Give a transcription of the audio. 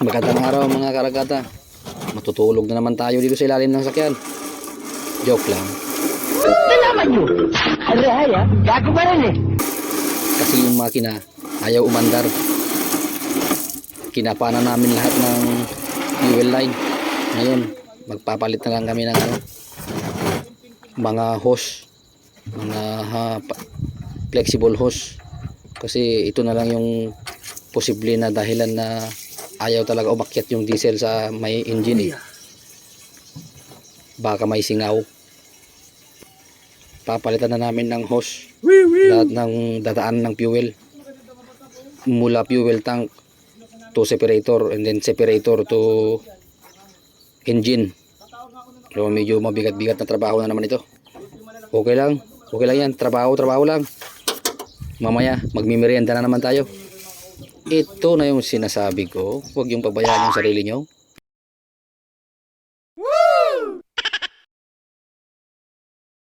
Magandang araw mga karagata. Matutulog na naman tayo dito sa ilalim ng sakyan. Joke lang. Ito naman yun. Haya, gago pa rin eh. Kasi yung makina ayaw umandar. Kinapana namin lahat ng fuel line. Ngayon, magpapalit na lang kami ng mga hose. Mga flexible hose. Kasi ito na lang yung posible na dahilan na ayaw talaga umakyat yung diesel sa may engine eh. Baka may singaw. Papalitan na namin ng hose lahat ng dadaan ng fuel mula fuel tank to separator and then separator to engine. So medyo mabigat-bigat na trabaho na naman ito. Okay lang yan, trabaho lang. Mamaya magmimerienda na naman tayo. Ito na yung sinasabi ko, huwag yung pabayaan yung sarili nyo.